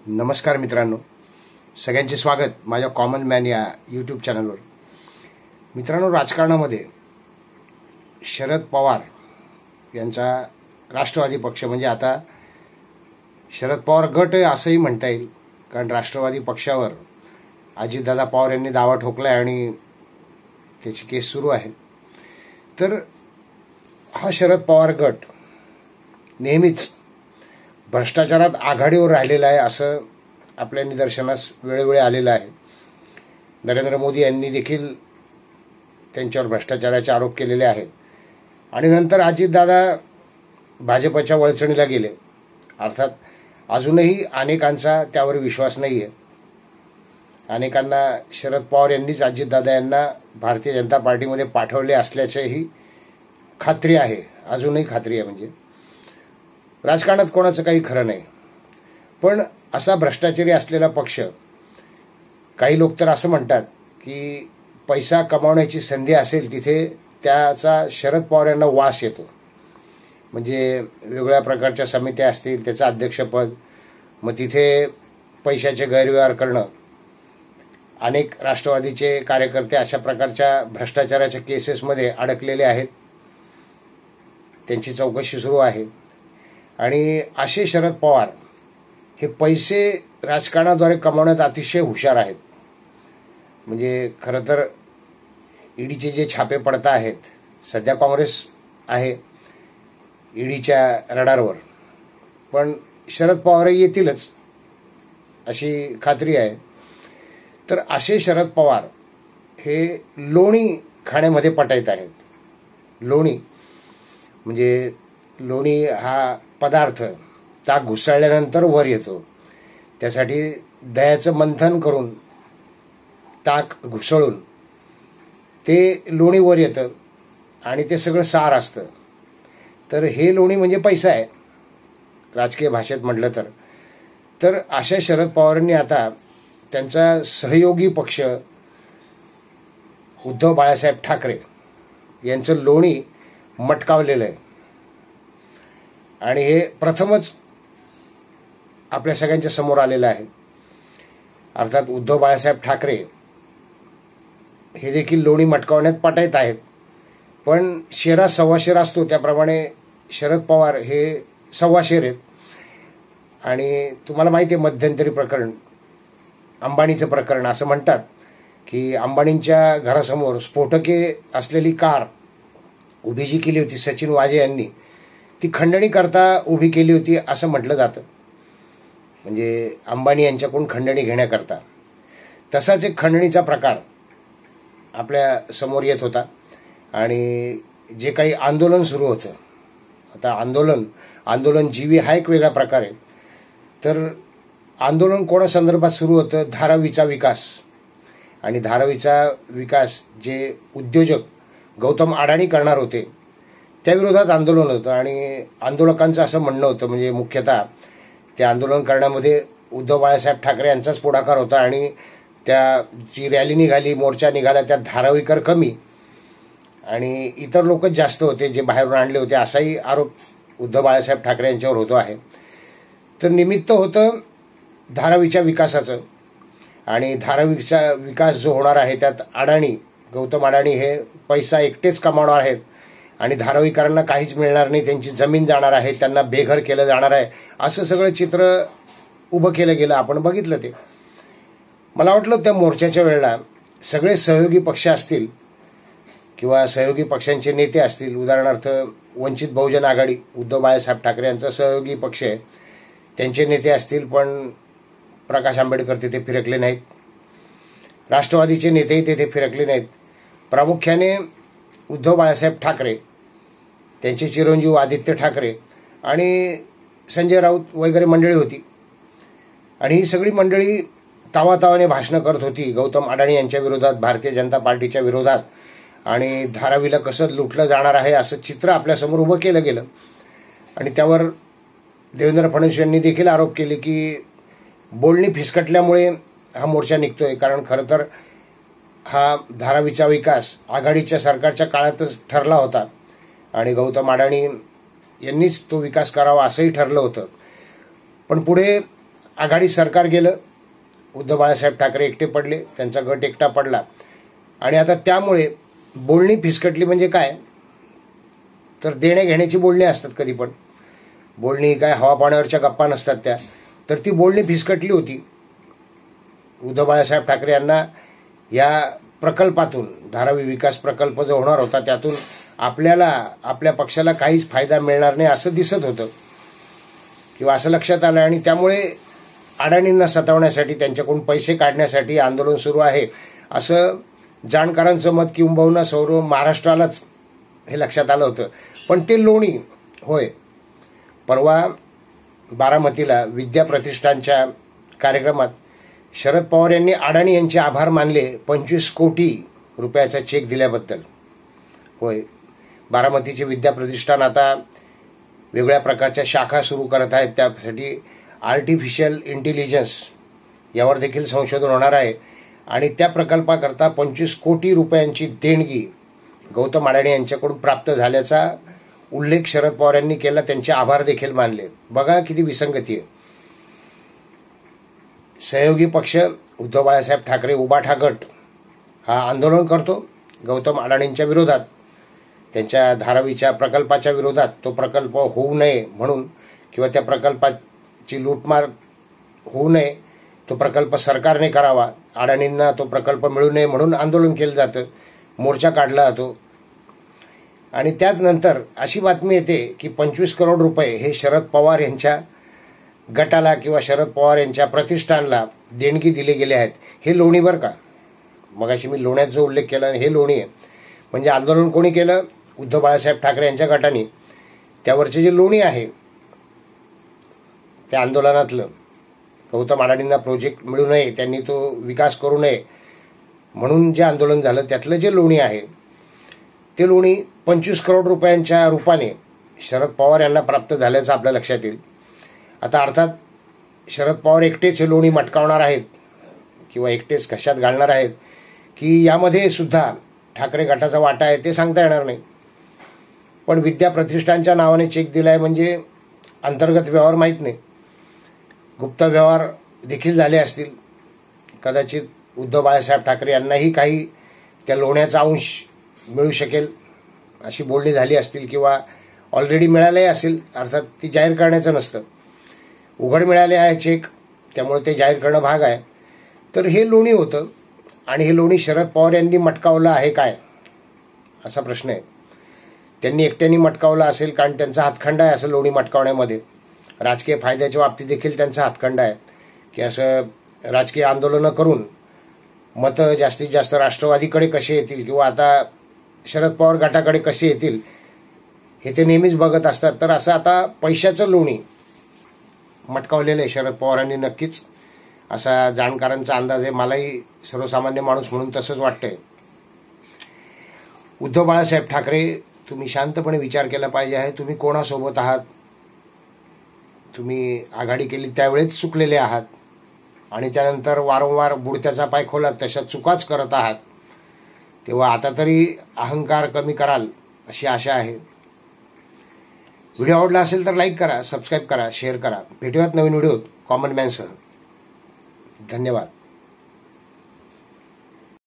नमस्कार मित्रांनो, सगळ्यांचे स्वागत माझ्या कॉमन मॅन या यूट्यूब चॅनलवर। मित्रांनो, राजकारणामध्ये शरद पवार यांचा राष्ट्रवादी पक्ष म्हणजे आता शरद पवार गट असंही म्हणता येईल, कारण राष्ट्रवादी पक्षावर अजितदादा पवार यांनी दावा ठोकलाय आणि त्याची केस सुरू आहे। तर हा शरद पवार गट नेहमीच भ्रष्टाचारात आघाडीवर राहिलेला आहे असं आपल्या निदर्शनास वेळोवेळी आलेलं आहे। नरेंद्र मोदी यांनी देखील त्यांच्यावर भ्रष्टाचाराचे आरोप केलेले आहेत आणि नंतर अजितदादा भाजपच्या वळचणीला गेले। अर्थात अजूनही अनेकांचा त्यावर विश्वास नाहीये। अनेकांना शरद पवार यांनीच अजितदादा यांना भारतीय जनता पार्टीमध्ये पाठवले असल्याचीही खात्री आहे, अजूनही खात्री आहे। म्हणजे राजकारणात कोणाचं काही खरं नाही, पण असा भ्रष्टाचारी असलेला पक्ष, काही लोक तर असं म्हणतात की पैसा कमावण्याची संधी असेल तिथे त्याचा शरद पवार यांना वास येतो। म्हणजे वेगवेगळ्या प्रकारच्या समित्या असतील, त्याचं अध्यक्षपद, मग तिथे पैशाचे गैरव्यवहार करणं। अनेक राष्ट्रवादीचे कार्यकर्ते अशा प्रकारच्या भ्रष्टाचाराच्या केसेसमध्ये अडकलेले आहेत, त्यांची चौकशी सुरू आहे। आणि असे शरद पवार हे पैसे राजकारणाद्वारे कमावण्यात अतिशय हुशार आहेत। म्हणजे खरं तर ईडीचे जे छापे पडत आहेत, सध्या काँग्रेस आहे ईडीच्या रडारवर, पण शरद पवारही येतीलच अशी खात्री आहे। तर असे शरद पवार हे लोणी खाण्यामध्ये पटायत आहेत। लोणी म्हणजे लोणी हा पदार्थ ताक घुसळल्यानंतर वर येतो, त्यासाठी दह्याचं मंथन करून ताक घुसळून ते लोणी वर येतं आणि ते सगळं सार असतं। तर हे लोणी म्हणजे पैसा आहे राजकीय भाषेत म्हटलं तर अशा शरद पवारांनी आता त्यांचा सहयोगी पक्ष उद्धव बाळासाहेब ठाकरे यांचं लोणी मटकावलेलं आहे आणि हे प्रथमच आपल्या सगळ्यांच्या समोर आलेलं आहे। अर्थात उद्धव बाळासाहेब ठाकरे हे देखील लोणी मटकावण्यात पटायत आहेत, पण शेरा सव्वा शेर असतो त्याप्रमाणे शरद पवार हे सव्वा शेर आहेत। आणि तुम्हाला माहिती आहे मध्यंतरी प्रकरण, अंबानीचं प्रकरण, असं म्हणतात की अंबानींच्या घरासमोर स्फोटके असलेली कार उभी जी केली होती सचिन वाजे यांनी, ती खंडणी करता उभी केली होती असं म्हटलं जातं, म्हणजे अंबानी यांच्याकडून खंडणी घेण्याकरता। तसाच एक खंडणीचा प्रकार आपल्या समोर येत होता आणि जे काही आंदोलन सुरू होतं, आता आंदोलन जीवी हा एक वेगळा प्रकार आहे। तर आंदोलन कोणासंदर्भात सुरू होतं? धारावीचा विकास, आणि धारावीचा विकास जे उद्योजक गौतम अडाणी करणार होते त्या विरोधात आंदोलन होतं आणि आंदोलकांचं असं म्हणणं होतं, म्हणजे मुख्यतः त्या आंदोलन करण्यामध्ये उद्धव बाळासाहेब ठाकरे यांचाच पुढाकार होता आणि त्या जी रॅली निघाली, मोर्चा निघाला, त्यात धारावीकर कमी आणि इतर लोकच जास्त होते जे बाहेरून आणले होते असाही आरोप उद्धव बाळासाहेब ठाकरे यांच्यावर होतो आहे। तर निमित्त होतं धारावीच्या विकासाचं आणि धारावीचा विकास जो होणार आहे त्यात गौतम अडाणी हे पैसा एकटेच कमावणार आहेत आणि धारावीकरांना काहीच मिळणार नाही, त्यांची जमीन जाणार आहे, त्यांना बेघर केलं जाणार आहे, असं सगळं चित्र उभं केलं गेलं। आपण बघितलं ते। मला वाटलं त्या मोर्चाच्या वेळेला सगळे सहयोगी पक्ष असतील किंवा सहयोगी पक्षांचे नेते असतील, उदाहरणार्थ वंचित बहुजन आघाडी उद्धव बाळासाहेब ठाकरे यांचा सहयोगी पक्ष आहे, त्यांचे नेते असतील, पण प्रकाश आंबेडकर तिथे फिरकले नाहीत, राष्ट्रवादीचे नेतेही तिथे फिरकले नाहीत। प्रामुख्याने उद्धव बाळासाहेब ठाकरे, त्यांचे चिरंजीव आदित्य ठाकरे आणि संजय राऊत वगैरे मंडळी होती आणि ही सगळी मंडळी तावातावाने भाषणं करत होती गौतम अडाणी यांच्या विरोधात, भारतीय जनता पार्टीच्या विरोधात, आणि धारावीला कसं लुटलं जाणार आहे असं चित्र आपल्यासमोर उभं केलं गेलं। आणि त्यावर देवेंद्र फडणवीस यांनी देखील आरोप केले की बोलणी फिसकटल्यामुळे हा मोर्चा निघतोय, कारण खरं तर हा धारावीचा विकास आघाडीच्या सरकारच्या काळातच ठरला होता आणि गौतम अडाणी यांनीच तो विकास करावा असंही ठरलं होतं। पण पुढे आघाडी सरकार गेलं, उद्धव बाळासाहेब ठाकरे एकटे पडले, त्यांचा गट एकटा पडला आणि आता त्यामुळे बोलणी फिसकटली. म्हणजे काय तर देणे घेण्याची बोलणी असतात, कधी पण बोलणी काय हवा पाण्यावरच्या गप्पा नसतात त्या, तर ती बोलणी फिसकटली होती. उद्धव बाळासाहेब ठाकरे यांना या प्रकल्पातून, धारावी विकास प्रकल्प जो होणार होता त्यातून आपल्याला, आपल्या पक्षाला काहीच फायदा मिळणार नाही असं दिसत होतं किंवा असं लक्षात आलं आणि त्यामुळे अडाणींना सतावण्यासाठी, त्यांच्याकडून पैसे काढण्यासाठी आंदोलन सुरू आहे असं जाणकारांचं मत किंबहुना सर्व महाराष्ट्रालाच हे लक्षात आलं होतं. पण ते लोणी होय, परवा बारामतीला विद्या प्रतिष्ठानच्या कार्यक्रमात शरद पवार यांनी अडाणी यांचे आभार मानले 25 कोटी रुपयाचा चेक दिल्याबद्दल. होय, बारामतीचे विद्या प्रतिष्ठान आता वेगळ्या प्रकारच्या शाखा सुरू करत आहेत. त्यासाठी आर्टिफिशियल इंटेलिजन्स यावर देखील संशोधन होणार आहे आणि त्या प्रकल्पाकरता 25 कोटी रुपयांची देणगी गौतम अडाणी यांच्याकडून प्राप्त झाल्याचा उल्लेख शरद पवार यांनी केला. त्यांचे आभार देखील मानले. बघा किती विसंगती आहे. सहयोगी पक्ष उद्धव बाळासाहेब ठाकरे उबाठा गट हा आंदोलन करतो गौतम अडाणींच्या विरोधात, त्यांच्या धारावीच्या प्रकल्पाच्या विरोधात. तो प्रकल्प होऊ नये म्हणून किंवा त्या प्रकल्पाची लूटमार होऊ नये, तो प्रकल्प सरकारने करावा, अडाणींना तो प्रकल्प मिळू नये म्हणून आंदोलन केलं जातं, मोर्चा काढला जातो. आणि त्याच नंतर अशी बातमी येते की 25 करोड रुपये हे शरद पवार यांच्या गटाला किंवा शरद पवार यांच्या प्रतिष्ठानला देणगी दिले गेले आहेत. हे लोणी बरं का, मगाशी मी लोण्यात जो उल्लेख केला हे लोणी आहे. म्हणजे आंदोलन कोणी केलं? उद्धव बाळासाहेब ठाकरे यांच्या गटाने. त्यावरचे जे लोणी आहे त्या आंदोलनातलं, गौतम अडाणींना प्रोजेक्ट मिळू नये, त्यांनी तो विकास करू नये म्हणून जे आंदोलन झालं त्यातलं जे लोणी आहे ते लोणी 25 करोड रुपयांच्या रूपाने शरद पवार यांना प्राप्त झाल्याचं आपल्या लक्षात येईल. आता अर्थात शरद पवार एकटेच हे लोणी मटकावणार आहेत किंवा एकटेच कशात घालणार आहेत की यामध्ये सुद्धा ठाकरे गटाचा वाटा आहे ते सांगता येणार नाही. पण विद्या प्रतिष्ठानच्या नावाने चेक दिलाय म्हणजे अंतर्गत व्यवहार माहीत नाही, गुप्त व्यवहार देखील झाले असतील. कदाचित उद्धव बाळासाहेब ठाकरे यांनाही काही त्या लोण्याचा अंश मिळू शकेल अशी बोलणी झाली असतील किंवा ऑलरेडी मिळाले असेल. अर्थात ती जाहीर करण्याचं नसतं, उघड मिळाले आहे चेक, त्यामुळे ते जाहीर करणं भाग आहे. तर हे लोणी होतं आणि हे लोणी शरद पवार यांनी मटकावलं आहे काय असा प्रश्न आहे. त्यांनी एकट्याने मटकावलं असेल कारण त्यांचा हातखंडा आहे असं लोणी मटकावण्यामध्ये. राजकीय फायद्याच्या बाबतीत देखील त्यांचा हातखंडा आहे की असं राजकीय आंदोलनं करून मतं जास्तीत जास्त राष्ट्रवादीकडे कसे येतील किंवा आता शरद पवार गटाकडे कसे येतील हे ते नेहमीच बघत असतात. तर असं आता पैशाचं लोणी मटकावलेलं आहे शरद पवारांनी नक्कीच, असा जाणकारांचा अंदाज आहे. मलाही सर्वसामान्य माणूस म्हणून तसंच वाटतंय. उद्धव बाळासाहेब ठाकरे, तुम्ही शांतपणे विचार केला पाहिजे आहे. तुम्ही कोणासोबत आहात? तुम्ही आघाडी केली त्यावेळेस चुकलेले आहात आणि त्यानंतर वारंवार बुडत्याचा पाय खोलात तशा चुकाच करत आहात. तेव्हा आता तरी अहंकार कमी कराल अशी आशा आहे. व्हिडिओ आवडला असेल तर लाईक करा, सबस्क्राईब करा, शेअर करा. भेटूयात नवीन व्हिडिओत कॉमन मॅनसह. धन्यवाद.